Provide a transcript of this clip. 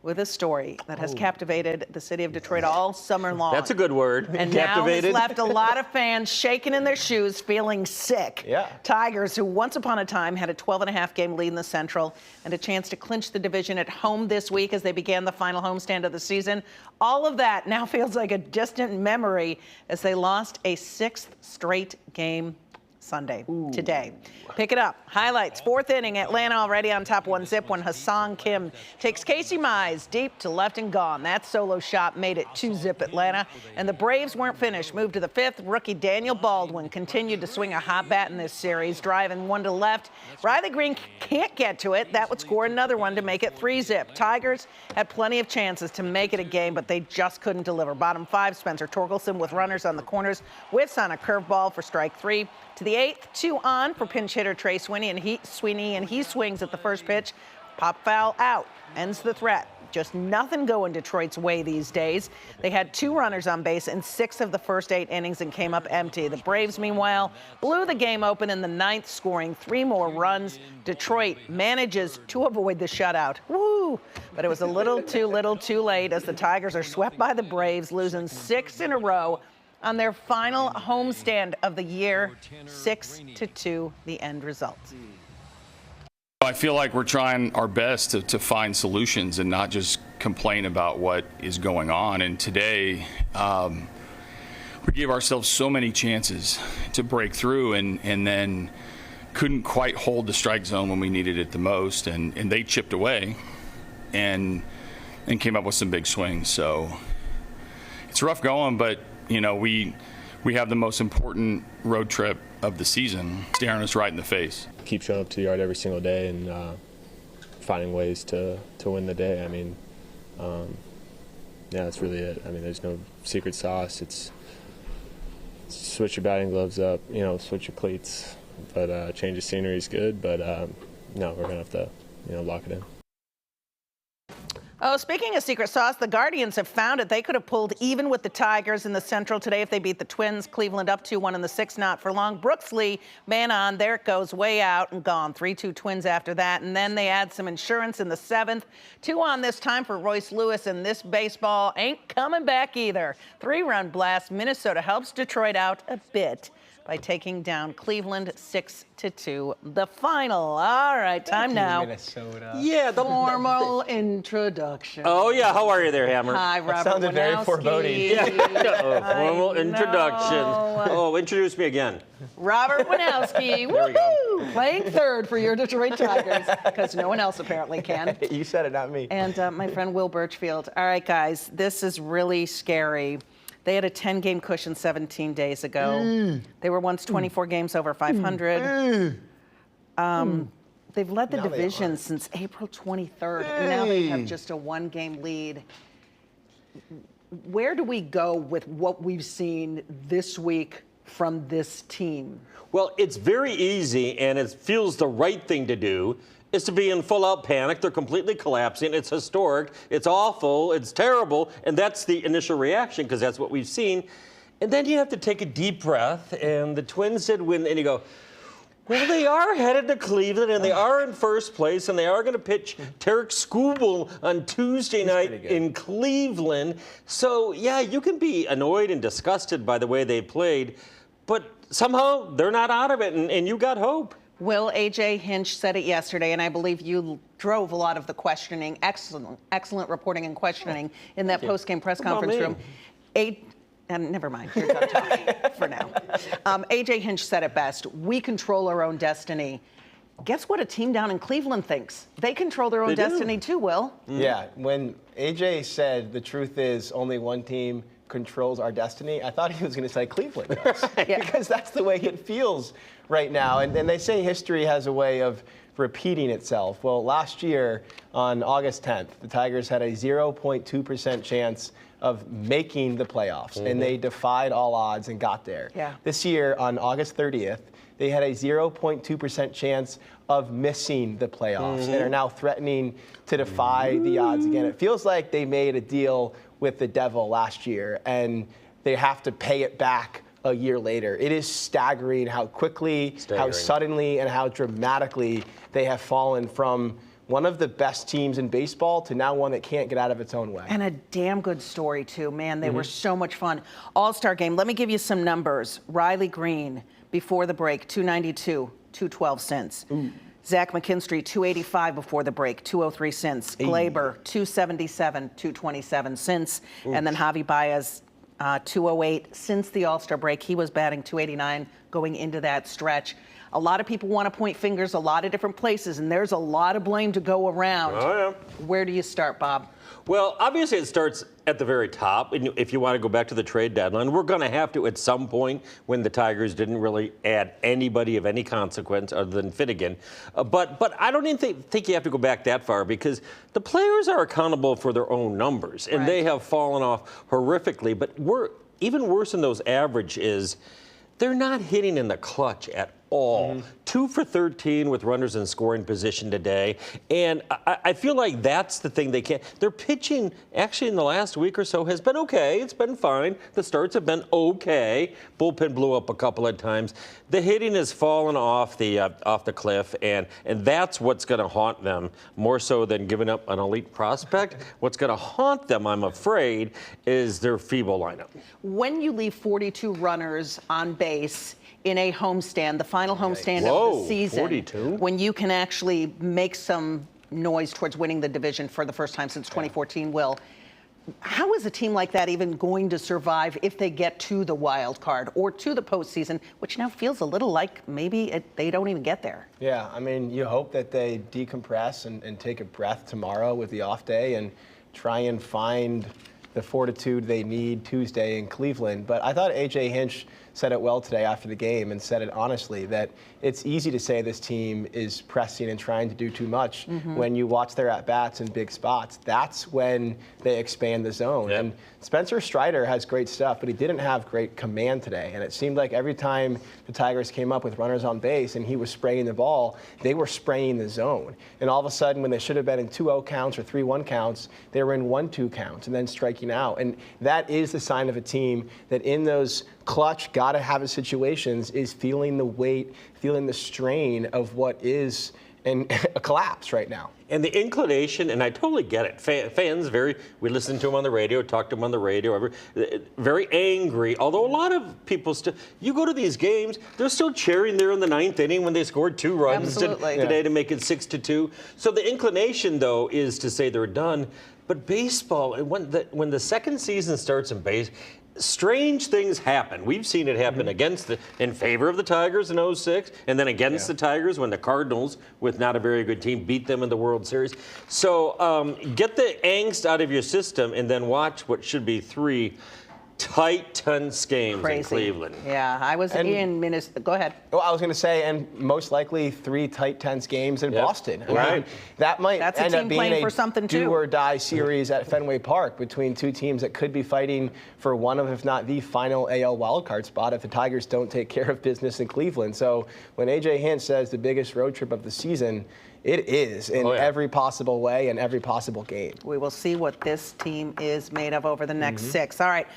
with a story that has captivated the city of Detroit all summer long. That's a good word. And Captivated. now has left a lot of fans shaking in their shoes, feeling sick. Yeah. Tigers, who once upon a time had a 12.5-game lead in the Central and a chance to clinch the division at home this week as they began the final homestand of the season. All of that now feels like a distant memory as they lost a 6th straight game Sunday, today. Pick it up. Highlights. 4th inning, Atlanta already on top 1-0 when Hassan Kim takes Casey Mize deep to left and gone. That solo shot made it 2-0 Atlanta. And the Braves weren't finished. Moved to the 5th. Rookie Daniel Baldwin continued to swing a hot bat in this series, driving one to left. Riley Green can't get to it. That would score another one to make it 3-0. Tigers had plenty of chances to make it a game, but they just couldn't deliver. Bottom 5, Spencer Torkelson with runners on the corners, whiffs on a curveball for strike 3. To the 8th, 2 on for pinch hitter Trey Sweeney, and he swings at the first pitch. Pop foul out, ends the threat. Just nothing going Detroit's way these days. They had 2 runners on base in 6 of the first 8 innings and came up empty. The Braves, meanwhile, blew the game open in the 9th, scoring 3 more runs. Detroit manages to avoid the shutout. Woo! But it was a little too late as the Tigers are swept by the Braves, losing 6 in a row on their final homestand of the year. 6-2, the end result. I feel like we're trying our best to find solutions and not just complain about what is going on. And today, we gave ourselves so many chances to break through and then couldn't quite hold the strike zone when we needed it the most. And they chipped away and came up with some big swings. So it's rough going, but you know, we have the most important road trip of the season staring us right in the face. Keep showing up to the yard every single day and finding ways to win the day. I mean, yeah, that's really it. I mean, there's no secret sauce. It's switch your batting gloves up, you know, switch your cleats. But change of scenery is good. But no, we're gonna have to, you know, lock it in. Oh, speaking of secret sauce, the Guardians have found it. They could have pulled even with the Tigers in the Central today if they beat the Twins. Cleveland up 2-1 in the 6th, not for long. Brooks Lee, man on, there it goes, way out and gone. 3-2 Twins after that. And then they add some insurance in the 7th. 2 on this time for Royce Lewis, and this baseball ain't coming back either. 3-run blast. Minnesota helps Detroit out a bit by taking down Cleveland 6-2. The final. All right, time now. Minnesota. Yeah, the Formal introduction. Oh, yeah. How are you there, Hammer? Hi, Robert. That sounded very Winowski. foreboding. Yeah. Formal introduction. know. Oh, introduce me again. Robert Winowski. There we go. Woohoo! Playing third for your Detroit Tigers, because no one else apparently can. You said it, not me. And my friend Will Birchfield. All right, guys, this is really scary. They had a 10-game cushion 17 days ago. They were once 24 games over 500. They've led the division since April 23rd, and now they have just a 1-game lead. Where do we go with what we've seen this week from this team? Well, it's very easy, and it feels the right thing to do, is to be in full-out panic. They're completely collapsing. It's historic. It's awful. It's terrible. And that's the initial reaction, because that's what we've seen. And then you have to take a deep breath, and the Twins did win, and you go, well, they are headed to Cleveland, and they are in first place, and they are going to pitch Tarek Skubal on Tuesday night in Cleveland. So, yeah, you can be annoyed and disgusted by the way they played, but somehow they're not out of it, and you got hope. Will, A.J. Hinch said it yesterday, and I believe you drove a lot of the questioning, excellent reporting and questioning in that post-game press conference room. Never mind, you're done talking for now. A.J. Hinch said it best. We control our own destiny. Guess what a team down in Cleveland thinks? They control their own destiny too, Will. Yeah, when A.J. said the truth is only one team controls our destiny, I thought he was going to say Cleveland does. Because that's the way it feels right now. And they say history has a way of repeating itself. Well, last year on August 10th, the Tigers had a 0.2% chance of making the playoffs, and they defied all odds and got there. This year on August 30th, they had a 0.2% chance of missing the playoffs and are now threatening to defy the odds again. It feels like they made a deal with the devil last year, and they have to pay it back a year later. It is staggering how quickly, how suddenly, and how dramatically they have fallen from one of the best teams in baseball to now one that can't get out of its own way. And a damn good story, too. Man, they were so much fun. All-Star game, let me give you some numbers. Riley Green, before the break, 292, 212 cents. Zach McKinstry, 285 before the break, 203 cents. Glaber, 277, 227 cents. And then Javi Baez, 208 since the All-Star break. He was batting 289 going into that stretch. A lot of people want to point fingers a lot of different places, and there's a lot of blame to go around. Oh, yeah. Where do you start, Bob? Well, obviously it starts at the very top. And if you want to go back to the trade deadline, we're going to have to at some point when the Tigers didn't really add anybody of any consequence other than Finnegan. But I don't even think you have to go back that far because the players are accountable for their own numbers, and they have fallen off horrifically. But even worse than those average is they're not hitting in the clutch at all. 2 for 13 with runners in scoring position today. And I feel like that's the thing they can't. Their pitching, actually, in the last week or so has been okay. It's been fine. The starts have been okay. Bullpen blew up a couple of times. The hitting has fallen off the cliff, and that's what's going to haunt them more so than giving up an elite prospect. What's going to haunt them, I'm afraid, is their feeble lineup. When you leave 42 runners on base in a homestand, the final homestand of the season, 42? when you can actually make some noise towards winning the division for the first time since 2014, Will, how is a team like that even going to survive if they get to the wild card or to the postseason, which now feels a little like maybe they don't even get there? Yeah, I mean, you hope that they decompress and take a breath tomorrow with the off day and try and find the fortitude they need Tuesday in Cleveland. But I thought A.J. Hinch said it well today after the game and said it honestly, that it's easy to say this team is pressing and trying to do too much when you watch their at-bats in big spots. That's when they expand the zone. And Spencer Strider has great stuff, but he didn't have great command today. And it seemed like every time the Tigers came up with runners on base and he was spraying the ball, they were spraying the zone. And all of a sudden, when they should have been in 2-0 counts or 3-1 counts, they were in 1-2 counts and then striking out. And that is the sign of a team that in those clutch, gotta have it situations is feeling the weight, feeling the strain of what is a collapse right now. And the inclination, and I totally get it. Fans, we listen to them on the radio, talk to them on the radio, very angry. Although a lot of people still, you go to these games, they're still cheering there in the 9th inning when they scored 2 runs today to make it 6-2. So the inclination, though, is to say they're done. But baseball, when the second season starts in base, strange things happen. We've seen it happen in favor of the Tigers in 06, and then against the Tigers when the Cardinals, with not a very good team, beat them in the World Series. So get the angst out of your system and then watch what should be 3 tight, tense games in Cleveland. Yeah, I was in Minnesota. Go ahead. Well, I was going to say, and most likely 3 tight, tense games in Boston. I mean, that might end up being a do-or-die series at Fenway Park between 2 teams that could be fighting for one of, if not the final AL wildcard spot if the Tigers don't take care of business in Cleveland. So when A.J. Hinch says the biggest road trip of the season, it is in every possible way and every possible game. We will see what this team is made of over the next 6. All right.